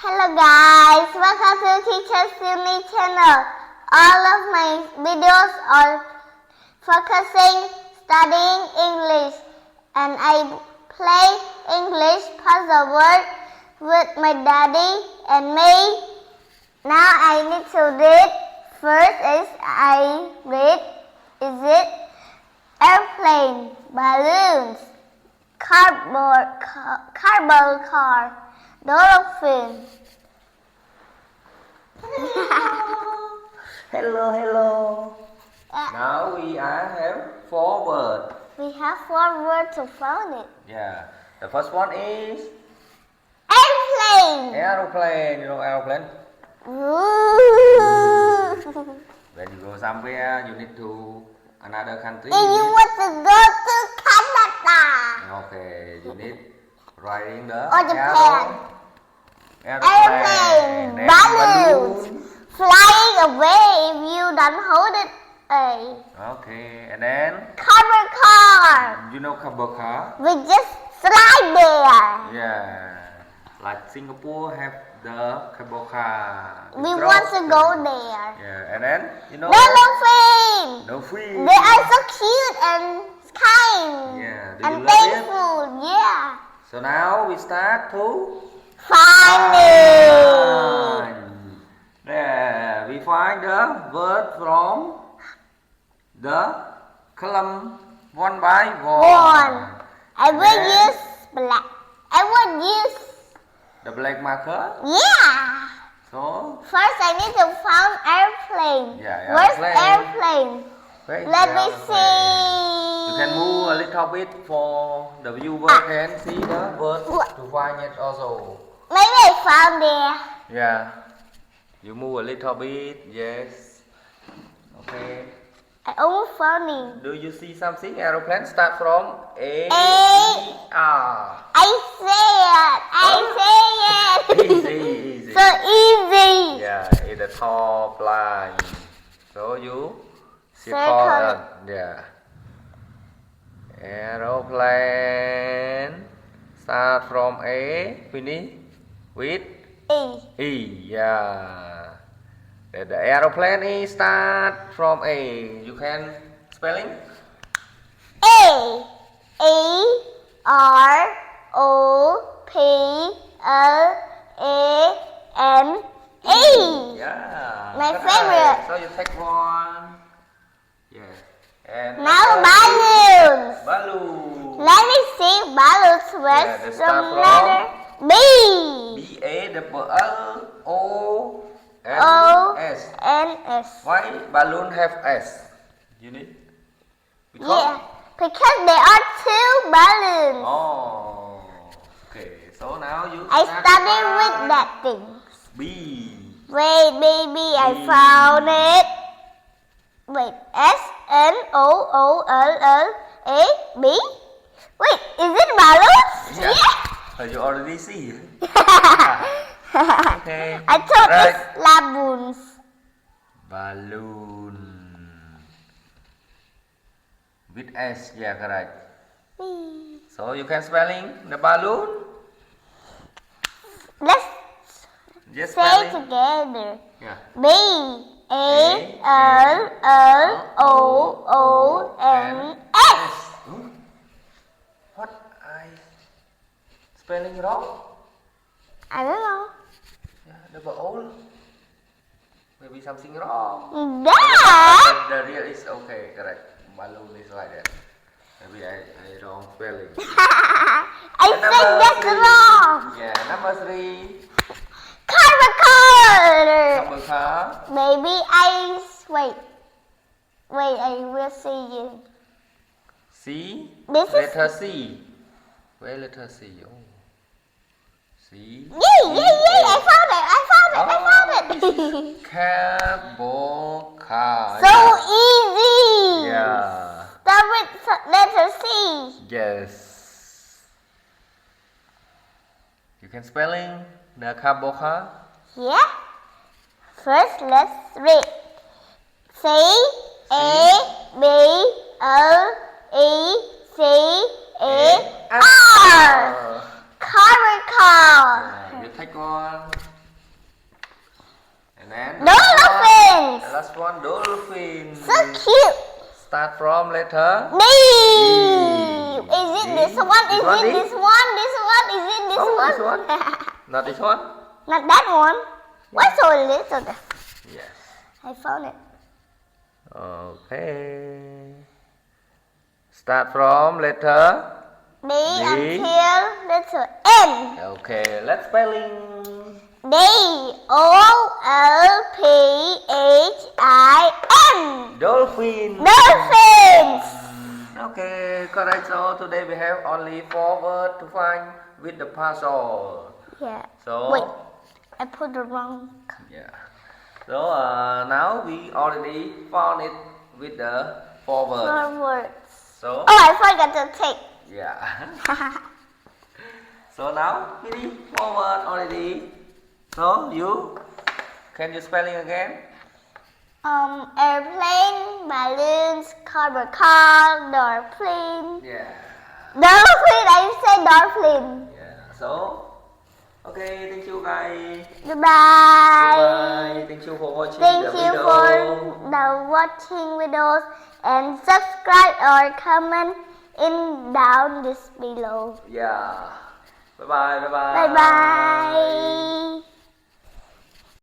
Hello guys, welcome to Teacher Sievny channel. All of my videos are focusing studying English, and I play English puzzle word with my daddy and me. Now I need to read. First is I read. Is it airplane, balloons, cardboard car, dolphin. Hello. Now we have 4 words. We have 4 words to find it. Yeah. The first one is Airplane. aeroplane. You know aeroplane? Ooh. When you go somewhere, you need to another country. If you want to go to Canada. Okay, you need riding the Or Japan. aeroplane. Airplane. Balloons. Flying away if you don't hold it. Okay, and then Cardboard car. you know cable car? We just slide there. Yeah. Like Singapore have the cable car. We want to go there. Yeah, and then you know Dolphin. dolphin. They are so cute and kind. Yeah, do And you love it? playful. Yeah. So now we start to Finding. There, we find the word from the column one by one. I will use black. I will use. The black marker. Yeah. So First, I need to find airplane. Yeah, Where's airplane. airplane? Let me see. You can move a little bit for the viewer can see the word to find it also. Maybe I found there. Yeah. You move a little bit. Yes. Okay. I almost found it. Do you see something? Aeroplane start from A. R. I say it. Easy. So easy. Yeah, in the top line. So you Circle it. Yeah. Aeroplane start from A. Finish with E. E. Yeah. The aeroplane is start from A. You can spelling? A. A-R-O-P-L-A-N-E. Yeah. My correct. favorite. So you take one. Yes. And Now balloons. balloon. Let me see balloons Yeah, with they some start letter B. B-A-double-L-O-N-S. N-S. Why balloon have S? You need? Yeah, because there are 2 balloons. Oh. Okay. So now you. I started with that thing. B. Wait, baby, I B. found it. Wait, S-N-O-O-L-L-A-B? Wait, is it balloons? Yeah. Yeah. You already see. Okay. I thought Right. it's laboons. Balloon. With S. Yeah, correct. So you can spelling the balloon. Let's Just say spelling. together. Yeah. B-A-L-L-O-O-N-S. What I spelling wrong? I don't know. Yeah, double O. Maybe something wrong. Yeah. The real is okay, correct. Balloon is like that. Maybe I wrong spelling. I think that's wrong. Yeah, number 3. Cardboard car. Number car. Maybe wait. Wait, I will see you. C. This is Letter C. Where letter C? Oh. C. Yay! I found it. Cable car. So easy. Yeah. Start with letter C. Yes. You can spelling the cable car. Yeah. First, let's read. C A B L E C A R. Cardboard car. You take one. And then Dolphins. the last one, dolphin. So cute. Start from letter D. Is it D. this one? Is This one, it D? this one? This one? Is it this Oh, one? this one? Not this one? Not that one. Why so little? Yes. I found it. Okay. Start from letter D D. until letter N. Okay, let's spelling. D O L P H I N. Dolphin. Dolphins. Okay, correct. So today we have only 4 words to find with the puzzle. Yeah. So Wait, I put the wrong. yeah. So now we already found it with the 4 words. 4 words. So Oh, I forgot to take. yeah. So now finish 4 words already. So can you spelling again? Airplane, balloons, cardboard car, dolphin. Yeah. Dolphin, I say dolphin. Yeah. So okay, thank you guys. Goodbye. Goodbye. Thank you for watching Thank the you video. for the watching videos and subscribe or comment in down this below. Yeah. Bye bye. Bye bye. Bye bye.